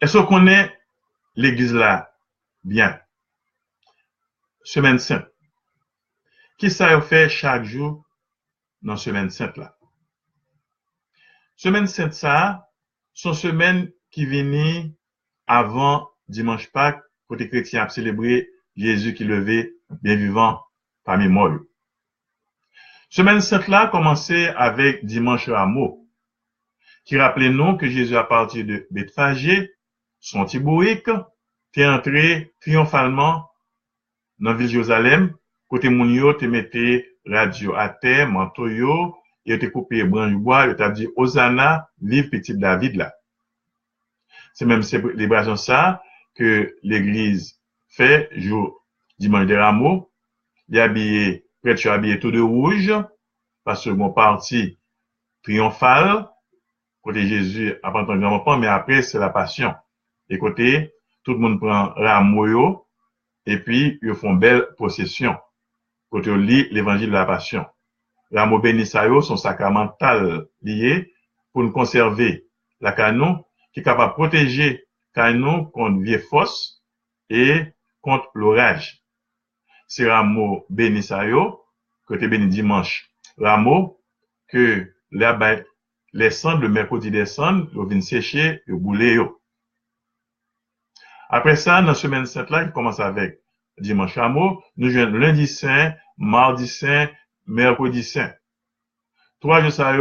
Est-ce qu'on connaît l'église là bien? Semaine sainte. Qui ça fait chaque jour dans semaine sainte là? Semaine sainte ça, sont semaines qui viennent avant dimanche Pâques, pour les chrétiens à célébrer Jésus qui levé bien vivant parmi morts. Semaine sainte là commençait avec dimanche Rameau, qui rappelait nous que Jésus à partir de Bethphagée, son Tibouique, est entré triomphalement dans la ville de Jérusalem, côté moun yo te mette radio à terre, manteau yo, et te coupé branche bois, et t'a dit Hosanna, vive petit David là. C'est même célébration ça que l'église fait jour dimanche de Rameaux. Il est habillé, prêtre habillé tout de rouge, parce que mon parti triomphal, côté Jésus après un grand moment, mais après c'est la passion. Et côté, tout le monde prend Rameaux, et puis ils font belle procession. Côté on lit l'évangile de la passion. Rameaux bénis sont sacramental liés pour nous conserver la canon, qui est capable de protéger canon contre vie fausse et contre l'orage. C'est Rameaux bénis côté béni dimanche. Rameaux que les cendres le mercredi descendent, ils viennent sécher, ils bouler. Après ça, dans la semaine sainte là, qui commence avec dimanche Rameaux, nous jouons lundi saint, mardi saint, mercredi saint. 3 jours ça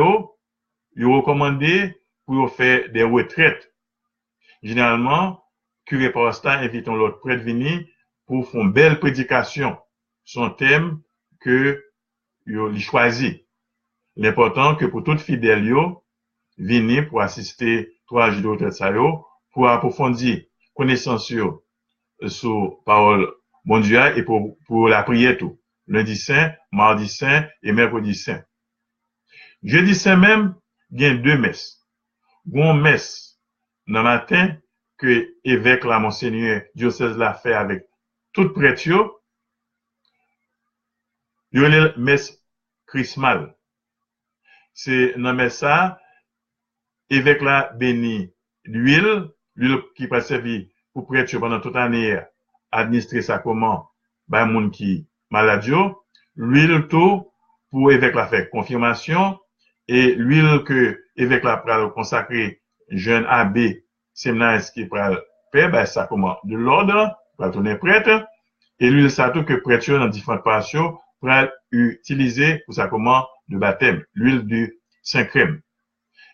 ils recommandé pour faire des retraites. Généralement, curé pasteur invite l'autre prêtre venir pour faire une belle prédication. Son thème que il choisit. L'important que pour tout fidèle yo venir pour assister 3 jours de retraite ça pour approfondir connaissance sur parole bon Dieu et pour la prière tout. Lundi saint, mardi saint et mercredi saint. Jeudi saint même, il y a 2 messes. Une messe dans le matin que évêque la monseigneur diocèse l'a fait avec tout prêtre yo. Il y a la messe chrismale. C'est dans messe ça, évêque la béni l'huile qui va servir pour prêtre pendant toute l'année administrer ça comment ben moun qui maladio, l'huile tout pour évêque la faire confirmation et l'huile que évêque la pral consacrer jeune abbé séminariste qui pral faire ben ça comment de l'ordre pour tourner prêtre et l'huile ça tout que prêtre dans différentes paroisses pral utiliser pour ça comment de baptême, l'huile du Saint-Crème.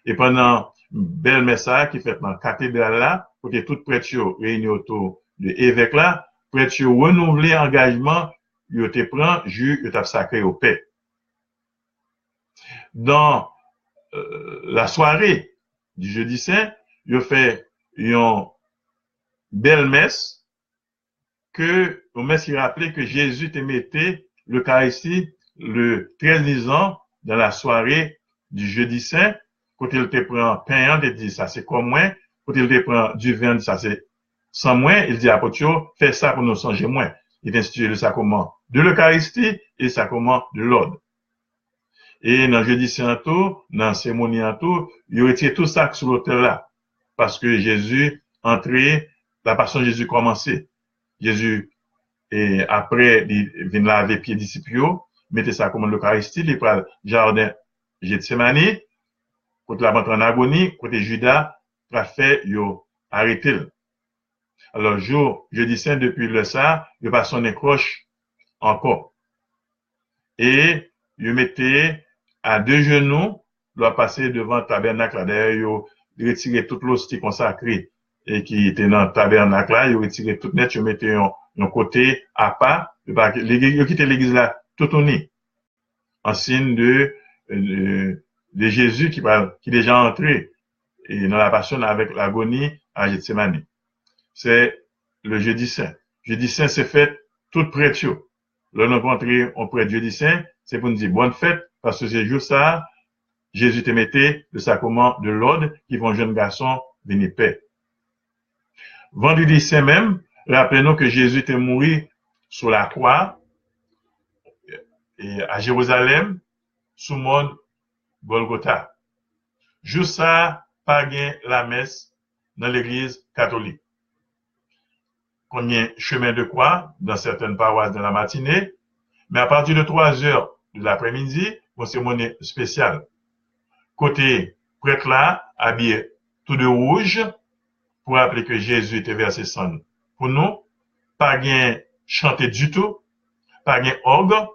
Et pendant une belle message qui fait dans la cathédrale là, pour que tout prêtre réunis autour de l'évêque là, prêtre renouveler engagement, il te prend jus, il t'a sacré au paix. Dans la soirée du jeudi saint, il fait une belle messe que au messe il rappelait que Jésus te mettait l'Eucharistie le 13 ans dans la soirée du jeudi saint. Quand il te prend pain, il dit ça c'est comme moi. Quand il te prend du vin, ça c'est sans moi. Il dit à Potio, fais ça pour nous changer moins. Il institue le sacrement de l'Eucharistie et le sacrement de l'ordre. Et dans jeudi saint tout, dans cérémonie en tout, il retire tout ça sur l'autel là. Parce que Jésus entrait, la passion de Jésus commençait. Jésus, et après, il vient laver pieds disciples, mettez ça comme l'Eucharistie, il prend le jardin Gethsemane, quand la montre en agonie, côté Judas, a fait, yo, arrêté. Alors, jeudi saint, depuis le ça, il va sonner cloche encore. Et, il mettait à 2 genoux, il va passer devant le tabernacle, d'ailleurs, il retirait toute l'hostie consacrée, et qui était dans le tabernacle là, il retirait tout net, il mettait un côté à part, il quittait l'église là, tout uni, en signe de Jésus qui est déjà entré et dans la passion avec l'agonie à Gethsemane. C'est le jeudi saint. Jeudi saint, c'est fête toute prête. Là, nous rencontrons on prête jeudi saint, c'est pour nous dire bonne fête, parce que c'est juste ça, Jésus te mettait le sacrement de l'ordre qui vont jeune garçon venir paix. Vendredi saint même, rappelez-nous que Jésus est mort sur la croix et à Jérusalem, sous mont Golgotha. Juste ça, pas gain la messe dans l'église catholique. Qu'on y ait chemin de croix dans certaines paroisses de la matinée, mais à partir de 3 heures de l'après-midi, une cérémonie spéciale. Côté prêtre là, habillé tout de rouge, pour rappeler que Jésus était versé sang. Pour nous, pas bien chanter du tout, pas bien orgue,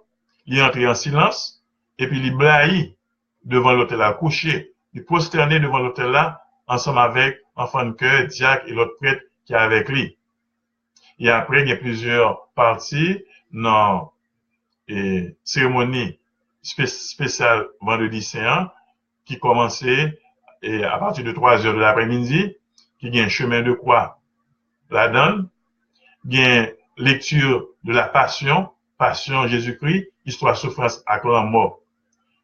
il est entré en silence, et puis il blahi devant l'autel là, couché, il prosterné devant l'autel là, ensemble avec enfant de cœur, diacre et l'autre prêtre qui est avec lui. Et après, il y a plusieurs parties dans et cérémonie spéciale vendredi saint qui commençait et à partir de 3 heures de l'après-midi, qui y a un chemin de croix là-dedans, il y a une lecture de la passion Jésus-Christ, histoire, souffrance, acclamation, mort.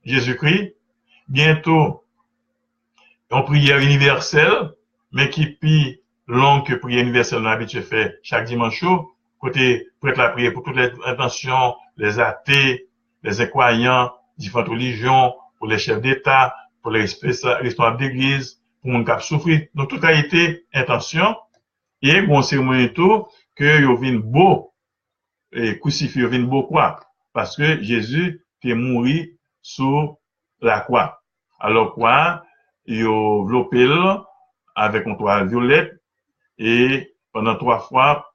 Jésus-Christ, bientôt, une prière universelle, mais qui plus longue que prière universelle, on a l'habitude de faire chaque dimanche, côté prêtre la prière pour toutes les intentions, les athées, les incroyants, différentes religions, pour les chefs d'État, pour les responsables d'église, pour les gens qui souffrent. Donc, tout a été intention. Et, bon, c'est moins tout que ils viennent beau, et crucifié, ils viennent beau quoi? Parce que Jésus est mort sur la croix. Alors, quoi? Ils ont enveloppé avec une toile violette, et pendant 3 fois,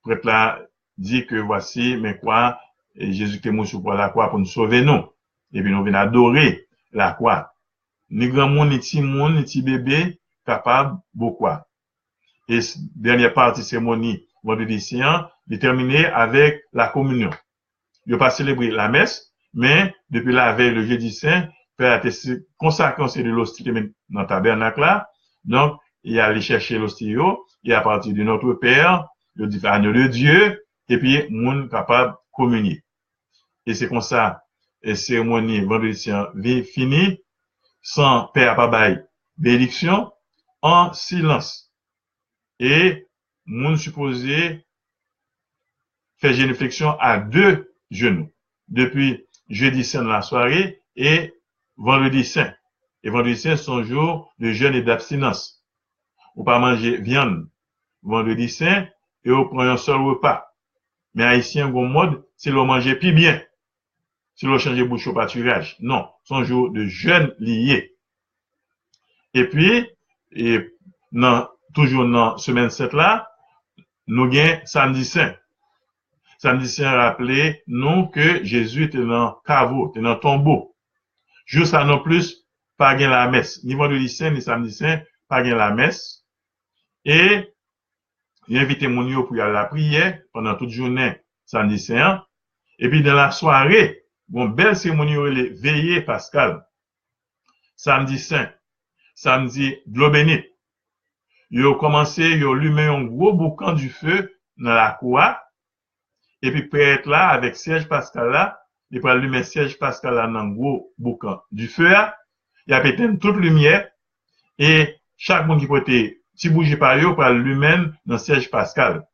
le prêtre là dit que voici, mais quoi? Et Jésus est mort sur la croix pour nous sauver, nous. Et puis, nous venons adorer la croix. Ni grand monde, ni petit monde, ni petit bébé, capable, beaucoup. Et dernière partie cérémonie, vendredi saint, déterminée avec la communion. Il n'a pas célébré la messe, mais depuis la veille, le jeudi saint, Père a consacré de l'hostie dans le tabernacle là. Donc, il est allé chercher l'hostie, et à partir de notre Père, le dit agneau de Dieu, et puis, monde capable de communier. Et c'est comme ça, la cérémonie vendredi saint finie, sans Père Pabaye, bénédiction, en silence. Et, moun supposé faire génuflexion à 2 genoux. Depuis jeudi saint dans la soirée et vendredi saint. Et vendredi saint, sont jours de jeûne et d'abstinence. Ou pas manger viande vendredi saint et on prend un seul repas. Mais haïtien, bon mode, c'est le manger plus bien. C'est le changer bouche au pâturage. Non. Son jour de jeûne lié. Et puis, toujours dans semaine 7 là, nous gagnons samedi saint. Samedi saint rappelé nous que Jésus était dans caveau, était dans tombeau. Juste ça non plus, pas gain la messe. Ni vendredi saint, ni samedi saint, pas gain la messe. Et, il invite mon yo pour y aller à la prière pendant toute journée samedi saint. Et puis, dans la soirée, bon, belle cérémonie, les veillées pascal. Samedi saint, samedi de l'eau bénite. Ils ont commencé, ils ont allumé un gros boucan du feu dans la cour. Et puis, prêtre là, avec Serge Pascal là, il peut allumer Serge Pascal là dans un gros boucan du feu. Il a éteint toute lumière. Et chaque monde qui peut être petit bougie par eux pour allumer dans Serge Pascal.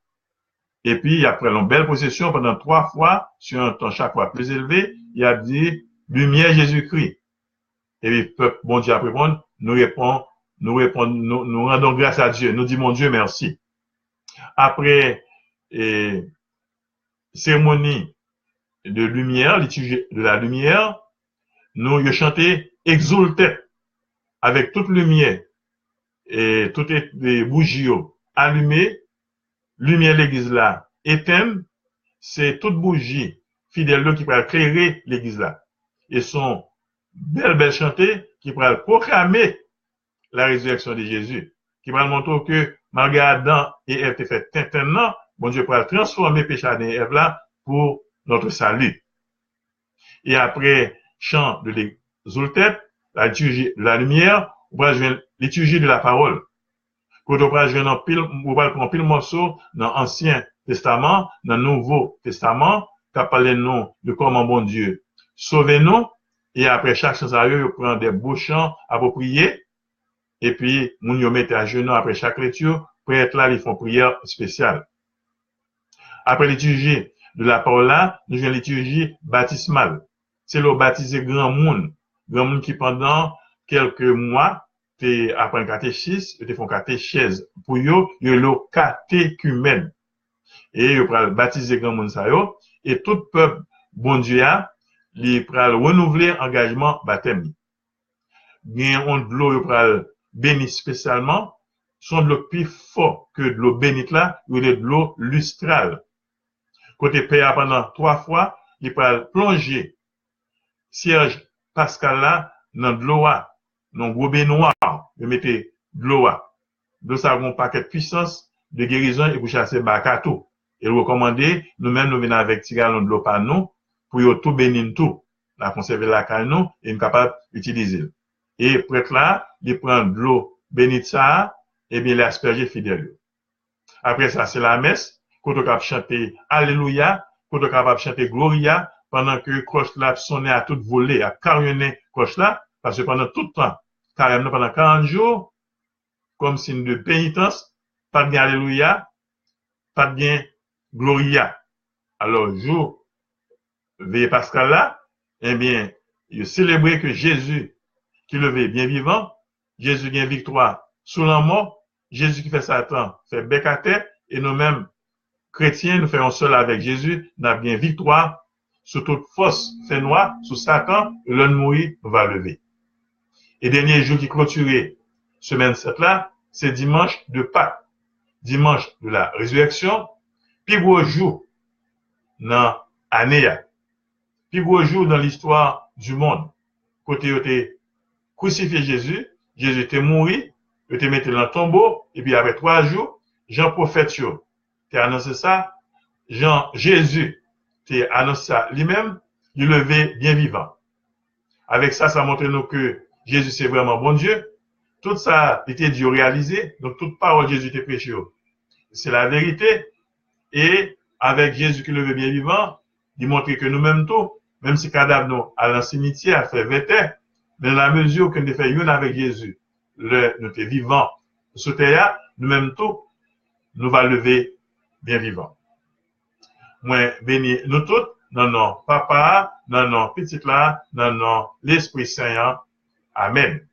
Et puis, après une belle possession pendant 3 fois, sur un temps chaque fois plus élevé, il a dit, lumière Jésus-Christ. Et puis, peuple, bon Dieu, après, nous rendons grâce à Dieu. Nous disons, Dieu, merci. Après, cérémonie de lumière, liturgie de la lumière, nous avons chanté exulté avec toute lumière et toutes les bougies allumées, lumière l'église là éteinte, c'est toute bougie fidèle qui va éclairer l'église là. Et sont belles chantées qui vont proclamer la résurrection de Jésus, qui va montrer que malgré Adam et Ève fait tintin, bon Dieu pourra transformer péché Adam et Ève là pour notre salut. Et après chant de l'exultet, la liturgie de la lumière, on va jouer liturgie de la parole. Quand on va jouer on va prendre pile morceau dans l'Ancien Testament, dans le Nouveau Testament, qui parle de comment bon Dieu sauve-nous. Et après chaque chose à eux, on prend des beaux chants appropriés. Et puis, moun yo mette à genoux après chaque lecture, pour être là, ils font prière spéciale. Après liturgie de la parole là, nous avons liturgie baptismale. C'est le baptisé grand monde qui pendant quelques mois te apprend catéchisme, te font catéchèse pour yo le catéchumène. Et yo pral baptiser grand monde sa yo, et tout peuple bon Dieu a, li pral renouveler engagement baptême. Gen on de l'eau yo pral béni spécialement, son de l'eau plus fort que de l'eau bénite là, ou de l'eau lustrale. Côté père pendant 3 fois, il pral plonger Serge Pascal là dans de l'eau, dans gros bain noir, il mettait de l'eau. De ça un paquet de puissance de guérison et pour chasser bakato. Et recommander nous-mêmes nous venons avec petit gallon de l'eau par nous pour yo tout bénir tout, la conserver la caille nous et nous capable d'utiliser. Et prêtre là, il prend de l'eau bénite ça et bien l'asperger fidèle. Après ça c'est la messe, quand on capable chanter alléluia, quand on capable chanter gloria pendant que cloche là sonnait à toute volée, à carillonner cloche là parce que pendant tout le temps, carrément pendant 40 jours comme signe de pénitence, pas de bien alléluia, pas de bien gloria. Alors, jour veille pascal là, eh bien, il célébrait que Jésus, qui levé bien vivant, Jésus gagne victoire sous la mort, Jésus qui fait Satan, fait bec à terre, et nous-mêmes, chrétiens, nous faisons seul avec Jésus, nous avons bien victoire sur toute force fait noir, sous Satan, et l'homme mourir va lever. Et dernier jour qui clôturait semaine 7 là, c'est dimanche de Pâques, dimanche de la résurrection, puis gros jour dans l'année, puis gros jour dans l'histoire du monde. Côté où t'es crucifié Jésus, Jésus était mort, il était mis dans le tombeau, et puis après 3 jours, Jean prophète, t'es annoncé ça, Jésus, t'es annoncé ça lui-même, il levé bien vivant. Avec ça, ça montre nous que Jésus c'est vraiment bon Dieu. Tout ça était Dieu réalisé, donc toute parole de Jésus était prêchée. C'est la vérité. Et avec Jésus qui levé bien vivant, il montre que nous-mêmes tout, même si cadavre nous à la cimetière a fait 20 ans, mais dans la mesure que nous fait une avec Jésus, nous sommes vivants sous terre, nous-mêmes tout, nous va lever bien vivant. Moi, béni nous tous, dans nos papa, dans nos petites là, dans nos l'Esprit Saint. Amen.